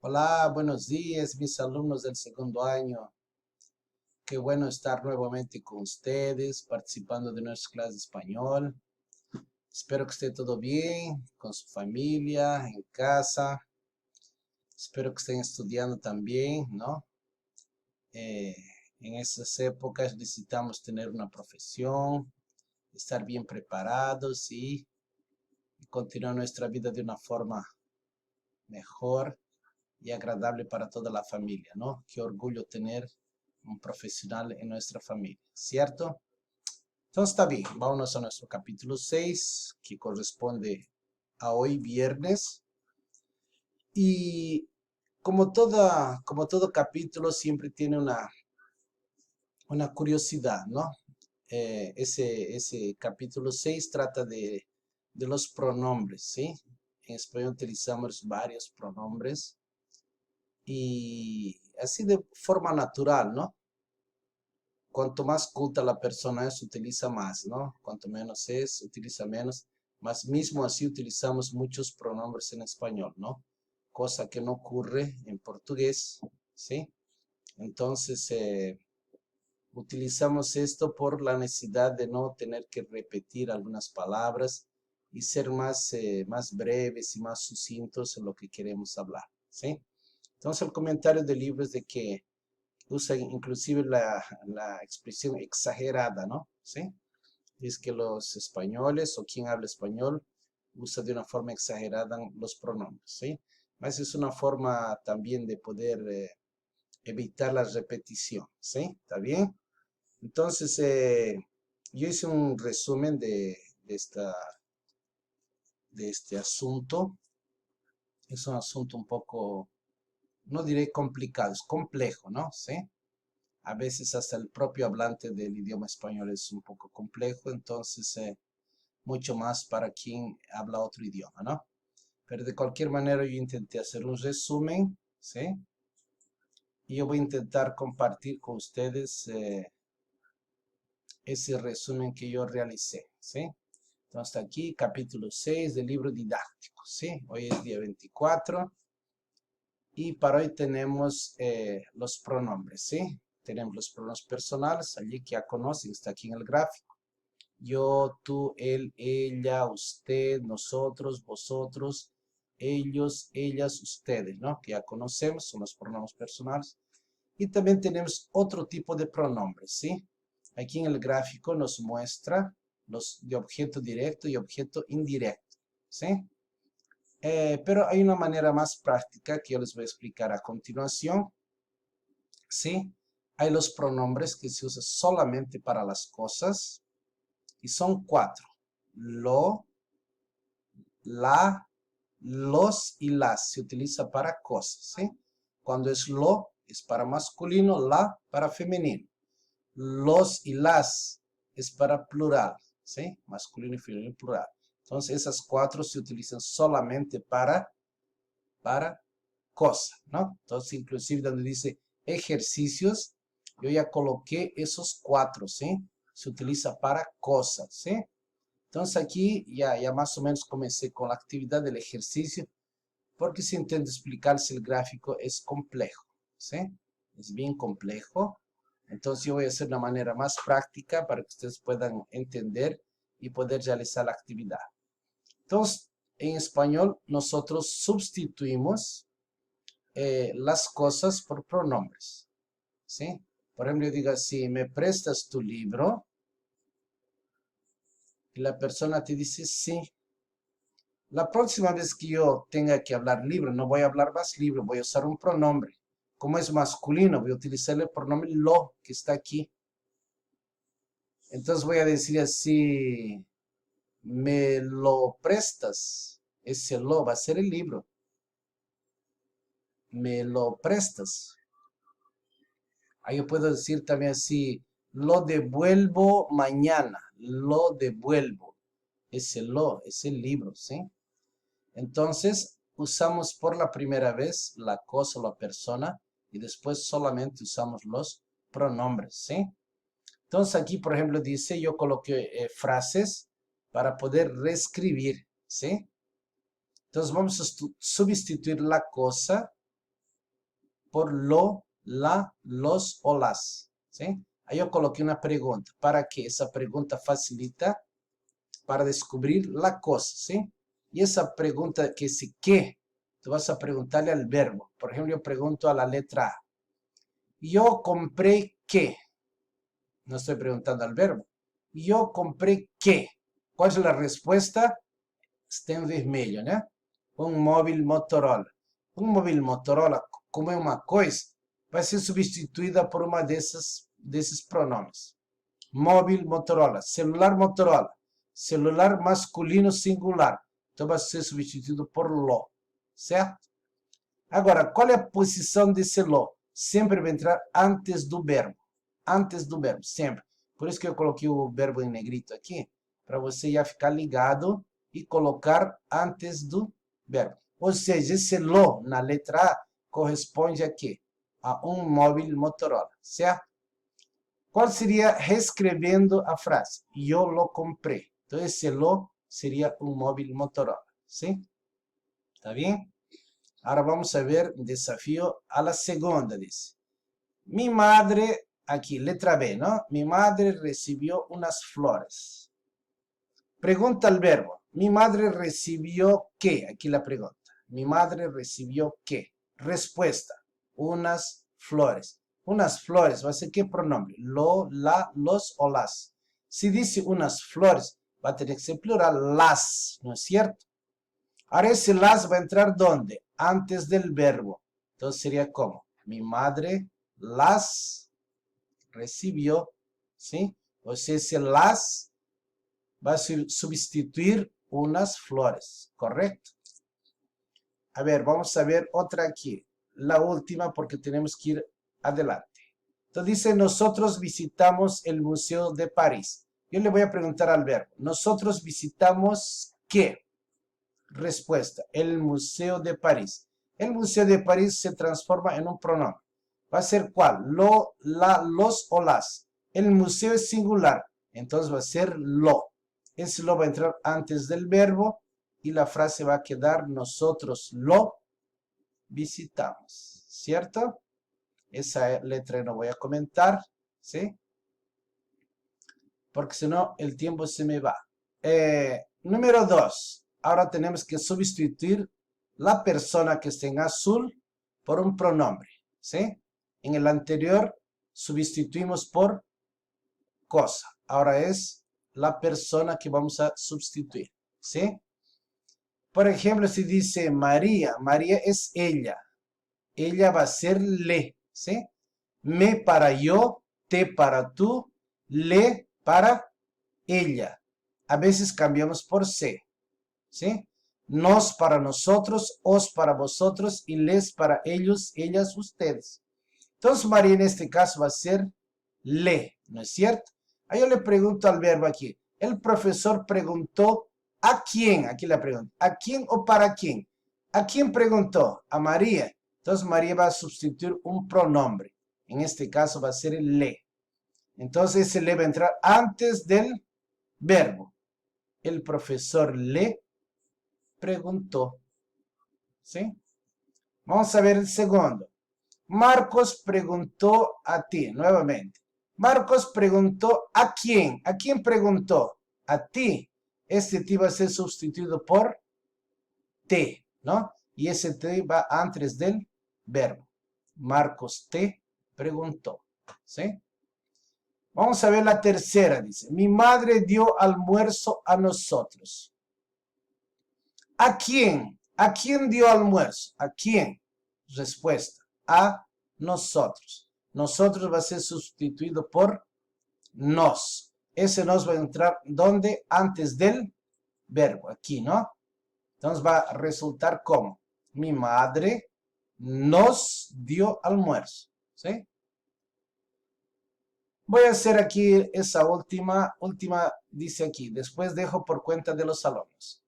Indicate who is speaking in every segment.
Speaker 1: Hola, buenos días, mis alumnos del segundo año. Qué bueno estar nuevamente con ustedes, participando de nuestra clase de español. Espero que esté todo bien con su familia, en casa. Espero que estén estudiando también, ¿no? Eh, en estas épocas necesitamos tener una profesión, estar bien preparados y continuar nuestra vida de una forma mejor y agradable para toda la familia, ¿no? Qué orgullo tener un profesional en nuestra familia, ¿cierto? Entonces está bien, vámonos a nuestro capítulo 6, que corresponde a hoy viernes. Y como todo capítulo siempre tiene una curiosidad, ¿no? Ese capítulo 6 trata de los pronombres, ¿sí? En español utilizamos varios pronombres y así de forma natural, ¿no? Cuanto más culta la persona es, utiliza más, ¿no? Cuanto menos es, utiliza menos. Más mismo así utilizamos muchos pronombres en español, ¿no? Cosa que no ocurre en portugués, ¿sí? Entonces, utilizamos esto por la necesidad de no tener que repetir algunas palabras y ser más breves y más sucintos en lo que queremos hablar, ¿sí? Entonces, el comentario del libro es de que usa inclusive la expresión exagerada, ¿no? ¿Sí? Es que los españoles o quien habla español usa de una forma exagerada los pronombres, ¿sí? Mas es una forma también de poder evitar la repetición, ¿sí? ¿Está bien? Entonces, yo hice un resumen de este asunto. Es un asunto un poco, no diré complicado, es complejo, ¿no? ¿Sí? A veces hasta el propio hablante del idioma español es un poco complejo, entonces mucho más para quien habla otro idioma, ¿no? Pero de cualquier manera yo intenté hacer un resumen, ¿sí? Y yo voy a intentar compartir con ustedes ese resumen que yo realicé, ¿sí? Entonces aquí capítulo 6 del libro didáctico, ¿sí? Hoy es día 24 y para hoy tenemos los pronombres, ¿sí? Tenemos los pronombres personales, allí que ya conocen, está aquí en el gráfico. Yo, tú, él, ella, usted, nosotros, vosotros, ellos, ellas, ustedes, ¿no? Que ya conocemos, son los pronombres personales. Y también tenemos otro tipo de pronombres, ¿sí? Aquí en el gráfico nos muestra los de objeto directo y objeto indirecto, ¿sí? Pero hay una manera más práctica que yo les voy a explicar a continuación, ¿sí? Hay los pronombres que se usan solamente para las cosas y son cuatro. Lo, la, los y las se utiliza para cosas, ¿sí? Cuando es lo, es para masculino, la para femenino. Los y las es para plural, ¿sí? Masculino y femenino plural. Entonces esas cuatro se utilizan solamente para cosa, ¿no? Entonces inclusive donde dice ejercicios, yo ya coloqué esos cuatro, ¿sí? Se utiliza para cosas, ¿sí? Entonces aquí ya más o menos comencé con la actividad del ejercicio, porque si intento explicar si el gráfico es complejo, ¿sí? Es bien complejo. Entonces yo voy a hacer de una manera más práctica para que ustedes puedan entender y poder realizar la actividad. Entonces, en español nosotros sustituimos las cosas por pronombres, ¿sí? Por ejemplo, yo digo así, me prestas tu libro y la persona te dice sí. La próxima vez que yo tenga que hablar libre, no voy a hablar más libre, voy a usar un pronombre. Como es masculino, voy a utilizar el pronombre lo, que está aquí. Entonces voy a decir así, me lo prestas. Ese lo va a ser el libro. Me lo prestas. Ahí yo puedo decir también así, lo devuelvo mañana. Lo devuelvo. Ese lo, es el libro, ¿sí? Entonces, usamos por la primera vez la cosa o la persona y después solamente usamos los pronombres, ¿sí? Entonces aquí, por ejemplo, dice, yo coloqué frases para poder reescribir, ¿sí? Entonces vamos a sustituir la cosa por lo, la, los o las. ¿Sí? Ahí yo coloqué una pregunta. ¿Para qué? Esa pregunta facilita para descubrir la cosa. ¿Sí? Y esa pregunta que si qué, tú vas a preguntarle al verbo. Por ejemplo, yo pregunto a la letra A. Yo compré qué. No estoy preguntando al verbo. Yo compré qué. ¿Cuál es la respuesta? Está en vermelho, ¿no? Un móvil Motorola. Un móvil Motorola, como é uma coisa, vai ser substituída por uma desses pronomes. Móvil Motorola, celular Motorola, celular masculino singular. Então vai ser substituído por lo, certo? Agora, qual é a posição desse lo? Sempre vai entrar antes do verbo. Antes do verbo, sempre. Por isso que eu coloquei o verbo em negrito aqui, para você já ficar ligado e colocar antes do verbo. Ou seja, esse lo na letra A corresponde a quê? A um móvel Motorola, certo? Qual seria reescrevendo a frase? Eu lo comprei. Então, esse lo seria um móvel Motorola, sim? Tá bem? Agora vamos a ver desafío a la segunda, dice. Mi madre, aquí, letra B, ¿no? Mi madre recibió unas flores. Pregunta al verbo. Mi madre recibió ¿qué? Aquí la pregunta. Mi madre recibió ¿qué? Respuesta. Unas flores. Unas flores, ¿va a ser qué pronombre? Lo, la, los o las. Si dice unas flores, va a tener que ser plural, las, ¿no es cierto? Ahora ese las va a entrar ¿dónde? Antes del verbo. Entonces sería como, mi madre las recibió, ¿sí? O sea, ese las va a sustituir unas flores, ¿correcto? A ver, vamos a ver otra aquí. La última porque tenemos que ir adelante. Entonces dice, nosotros visitamos el Museo de París. Yo le voy a preguntar al verbo, nosotros visitamos ¿qué? Respuesta, el Museo de París. El Museo de París se transforma en un pronombre. ¿Va a ser cuál? Lo, la, los o las. El museo es singular, entonces va a ser lo. Ese lo va a entrar antes del verbo y la frase va a quedar nosotros lo visitamos. ¿Cierto? Esa letra no voy a comentar, ¿sí? Porque si no el tiempo se me va. Número 2. Ahora tenemos que sustituir la persona que está en azul por un pronombre, ¿sí? En el anterior sustituimos por cosa. Ahora es la persona que vamos a sustituir, ¿sí? Por ejemplo, si dice María, María es ella. Ella va a ser le, ¿sí? Me para yo, te para tú, le para ella. A veces cambiamos por se. ¿Sí? Nos para nosotros, os para vosotros y les para ellos, ellas, ustedes. Entonces María en este caso va a ser le, ¿no es cierto? Ahí yo le pregunto al verbo aquí. El profesor preguntó ¿a quién? Aquí la pregunta. ¿A quién o para quién? ¿A quién preguntó? A María. Entonces María va a sustituir un pronombre. En este caso va a ser el le. Entonces ese le va a entrar antes del verbo. El profesor le preguntó, ¿sí? Vamos a ver el segundo. Marcos preguntó a ti, nuevamente. Marcos preguntó ¿a quién? ¿A quién preguntó? A ti. Este ti va a ser sustituido por te, ¿no? Y ese te va antes del verbo. Marcos te preguntó, ¿sí? Vamos a ver la tercera, dice. Mi madre dio almuerzo a nosotros. ¿A quién? ¿A quién dio almuerzo? ¿A quién? Respuesta. A nosotros. Nosotros va a ser sustituido por nos. Ese nos va a entrar ¿dónde? Antes del verbo. Aquí, ¿no? Entonces va a resultar como. Mi madre nos dio almuerzo. ¿Sí? Voy a hacer aquí esa última dice aquí. Después dejo por cuenta de los alumnos.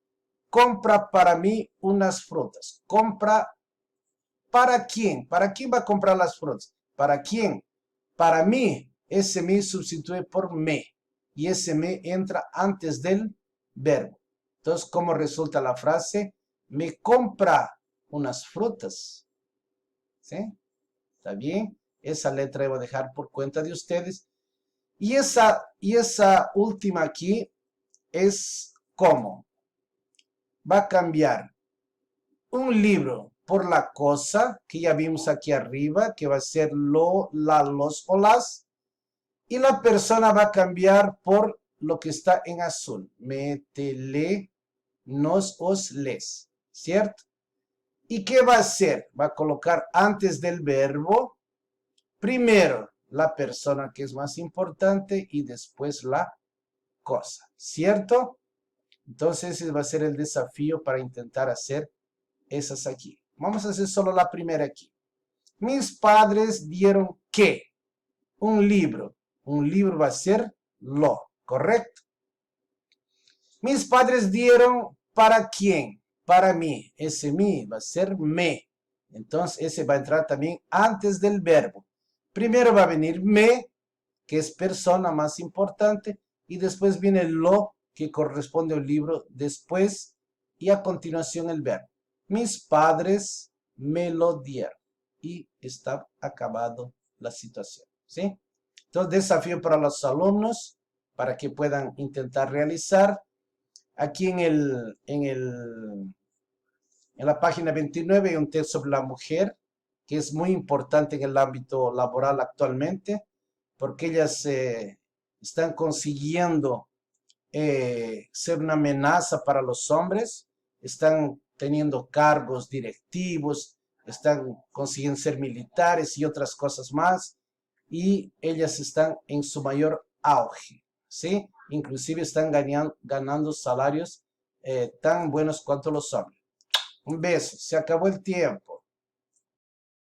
Speaker 1: Compra para mí unas frutas. Compra para quién. ¿Para quién va a comprar las frutas? ¿Para quién? Para mí. Ese me sustituye por me. Y ese me entra antes del verbo. Entonces, ¿cómo resulta la frase? Me compra unas frutas. ¿Sí? ¿Está bien? Esa letra voy a dejar por cuenta de ustedes. Y esa última aquí es cómo. Va a cambiar un libro por la cosa, que ya vimos aquí arriba, que va a ser lo, la, los o las. Y la persona va a cambiar por lo que está en azul. Me, te, le, nos, os, les. ¿Cierto? ¿Y qué va a hacer? Va a colocar antes del verbo, primero la persona que es más importante y después la cosa. ¿Cierto? Entonces ese va a ser el desafío para intentar hacer esas aquí. Vamos a hacer solo la primera aquí. Mis padres dieron ¿qué? Un libro. Un libro va a ser lo, ¿correcto? Mis padres dieron ¿para quién? Para mí. Ese mí va a ser me. Entonces ese va a entrar también antes del verbo. Primero va a venir me, que es persona más importante, y después viene lo, que corresponde al libro después, y a continuación el verbo. Mis padres me lo dieron. Y está acabado la situación, ¿sí? Entonces, desafío para los alumnos, para que puedan intentar realizar. Aquí en la página 29 hay un texto sobre la mujer, que es muy importante en el ámbito laboral actualmente, porque ellas están consiguiendo ser una amenaza para los hombres, están teniendo cargos directivos, están consiguiendo ser militares y otras cosas más, y ellas están en su mayor auge, ¿sí? Inclusive están ganando salarios tan buenos cuanto los hombres. Un beso, se acabó el tiempo.